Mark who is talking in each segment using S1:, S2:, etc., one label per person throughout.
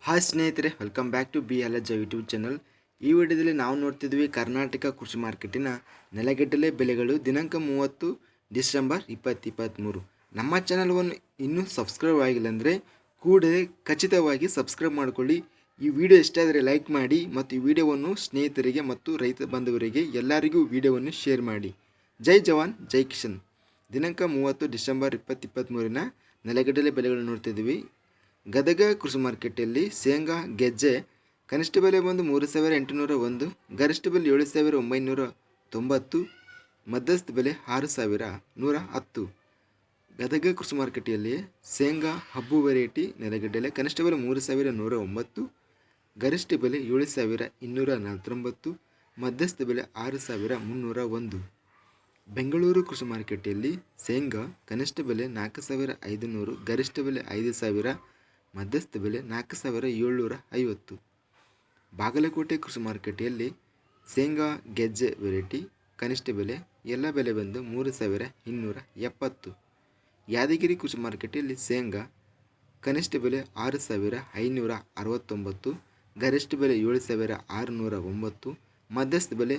S1: Hi ಸ್ನೇಹಿತರೆ, welcome back to B L H YouTube channel. ಈ ವಿಡಿಯೋದಲ್ಲಿ ನಾವು ನೋಡ್ತಿದ್ವಿ ಕರ್ನಾಟಕ ಕೃಷಿ ಮಾರ್ಕೆಟಿನ ನೆಲಗಡಲೆ ಬೆಲೆಗಳು ದಿನಾಂಕ 30 ಡಿಸೆಂಬರ್ 2023. ನಮ್ಮ ಚಾನಲ್ವನ್ನು ಇನ್ನೂ ಸಬ್ಸ್ಕ್ರೈಬ್ ಆಗಿಲ್ಲ ಅಂದರೆ ಕೂಡಲೇ ಖಚಿತವಾಗಿ ಸಬ್ಸ್ಕ್ರೈಬ್ ಮಾಡಿಕೊಳ್ಳಿ. ಈ ವಿಡಿಯೋ ಇಷ್ಟ ಆದರೆ ಲೈಕ್ ಮಾಡಿ ಮತ್ತು ಈ ವಿಡಿಯೋವನ್ನು ಸ್ನೇಹಿತರಿಗೆ ಮತ್ತು ರೈತ ಬಾಂಧವರಿಗೆ ಎಲ್ಲರಿಗೂ ವಿಡಿಯೋವನ್ನು ಶೇರ್ ಮಾಡಿ. ಜೈ ಜವಾನ್ ಜೈ ಕಿಶನ್. ದಿನಾಂಕ 30 ಡಿಸೆಂಬರ್ 2023 ನೆಲಗಡಲೆ ಬೆಲೆಗಳು ನೋಡ್ತಿದ್ವಿ. ಗದಗ ಕೃಷಿ ಮಾರ್ಕೆಟಲ್ಲಿ ಶೇಂಗಾ ಗೆಜ್ಜೆ ಕನಿಷ್ಠ ಬೆಲೆ ಬಂದು 3,801, ಗರಿಷ್ಠ ಬೆಲೆ 7,990, ಮಧ್ಯಸ್ಥ ಬೆಲೆ 6,110. ಗದಗ ಕೃಷಿ ಮಾರ್ಕೆಟಲ್ಲಿ ಶೇಂಗಾ ಹಬ್ಬು ವೆರೈಟಿ ನೆಲಗಡಲೆ ಕನಿಷ್ಠ ಬೆಲೆ 3,109, ಗರಿಷ್ಠ ಬೆಲೆ 7,249, ಮಧ್ಯಸ್ಥ ಬೆಲೆ 6,301. ಬೆಂಗಳೂರು ಕೃಷಿ ಮಾರ್ಕೆಟಲ್ಲಿ ಶೇಂಗಾ ಕನಿಷ್ಠ ಬೆಲೆ 4,500, ಗರಿಷ್ಠ ಬೆಲೆ 5,000, ಮಧ್ಯಸ್ಥ ಬೆಲೆ 4,750. ಬಾಗಲಕೋಟೆ ಕೃಷಿ ಮಾರುಕಟ್ಟೆಯಲ್ಲಿ ಶೇಂಗಾ ಗೆಜ್ಜೆ ವೆರೈಟಿ ಕನಿಷ್ಠ ಬೆಲೆ ಎಲ್ಲ ಬೆಲೆ ಬಂದು 3,270. ಯಾದಗಿರಿ ಕೃಷಿ ಮಾರುಕಟ್ಟೆಯಲ್ಲಿ ಶೇಂಗಾ ಕನಿಷ್ಠ ಬೆಲೆ 6,569, ಗರಿಷ್ಠ ಬೆಲೆ 7,609, ಮಧ್ಯಸ್ಥ ಬೆಲೆ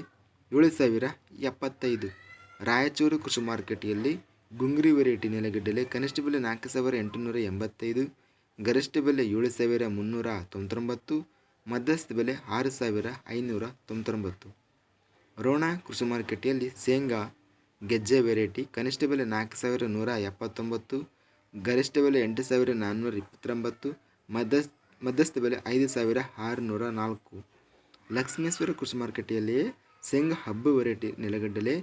S1: 7,075. ರಾಯಚೂರು ಕೃಷಿ ಮಾರುಕಟ್ಟೆಯಲ್ಲಿ ಗುಂಗ್ರಿ ವೆರೈಟಿ ನೆಲಗಡಲೆ ಕನಿಷ್ಠ ಬೆಲೆ 4,885, ಗರಿಷ್ಠ ಬೆಲೆ 7,399, ಮಧ್ಯಸ್ಥ ಬೆಲೆ 6,599. ರೋಣ ಕೃಷಿ ಮಾರುಕಟ್ಟೆಯಲ್ಲಿ ಶೇಂಗಾ ಗೆಜ್ಜೆ ವೆರೈಟಿ ಕನಿಷ್ಠ ಬೆಲೆ 4,179, ಗರಿಷ್ಠ ಬೆಲೆ 8,429, ಮಧ್ಯಸ್ಥ ಬೆಲೆ 5,604. ಲಕ್ಷ್ಮೇಶ್ವರ ಕೃಷಿ ಮಾರುಕಟ್ಟೆಯಲ್ಲಿ ಶೇಂಗಾ ಹಬ್ಬ ವೆರೈಟಿ ನೆಲಗಡಲೆ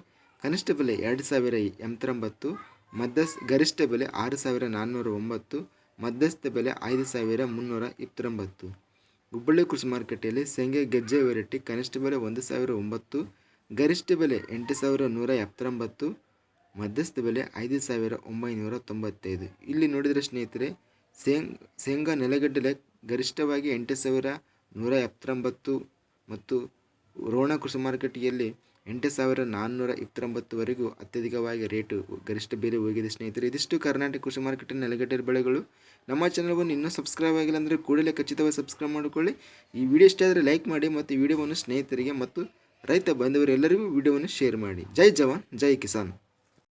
S1: ಕನಿಷ್ಠ ಬೆಲೆ 2,089, ಗರಿಷ್ಠ ಬೆಲೆ 6,409, ಮಧ್ಯಸ್ಥ ಬೆಲೆ 5,329. ಹುಬ್ಬಳ್ಳಿ ಕೃಷಿ ಮಾರುಕಟ್ಟೆಯಲ್ಲಿ ಶೇಂಗಾ ಗೆಜ್ಜೆ ವೆರೈಟಿ ಕನಿಷ್ಠ ಬೆಲೆ 1,009, ಗರಿಷ್ಠ ಬೆಲೆ 8,179, ಮಧ್ಯಸ್ಥ ಬೆಲೆ 5,995. ಇಲ್ಲಿ ನೋಡಿದರೆ ಸ್ನೇಹಿತರೆ, ಶೇಂಗಾ ನೆಲಗಡಲೆ ಗರಿಷ್ಠವಾಗಿ 8,179 ಮತ್ತು ರೋಣ ಕೃಷಿ ಮಾರುಕಟ್ಟೆಯಲ್ಲಿ 8,429ವರೆಗೂ ಅತ್ಯಧಿಕವಾಗಿ ರೇಟು ಗರಿಷ್ಠ ಬೆಲೆ ಹೋಗಿದೆ ಸ್ನೇಹಿತರೆ. ಇದಿಷ್ಟು ಕರ್ನಾಟಕ ಕೃಷಿ ಮಾರುಕಟ್ಟೆಯ ನೆಲಗಡಲೆ ಬೆಳೆಗಳು. ನಮ್ಮ ಚಾನಲ್ವನ್ನು ಇನ್ನೂ ಸಬ್ಸ್ಕ್ರೈಬ್ ಆಗಿಲ್ಲ ಅಂದರೆ ಕೂಡಲೇ ಖಚಿತವಾಗಿ ಸಬ್ಸ್ಕ್ರೈಬ್ ಮಾಡಿಕೊಳ್ಳಿ. ಈ ವಿಡಿಯೋ ಇಷ್ಟ ಆದರೆ ಲೈಕ್ ಮಾಡಿ ಮತ್ತು ಈ ವಿಡಿಯೋವನ್ನು ಸ್ನೇಹಿತರಿಗೆ ಮತ್ತು ರೈತ ಬಾಂಧವರೆಲ್ಲರಿಗೂ ವಿಡಿಯೋವನ್ನು ಶೇರ್ ಮಾಡಿ. ಜೈ ಜವಾನ್ ಜೈ ಕಿಸಾನ್.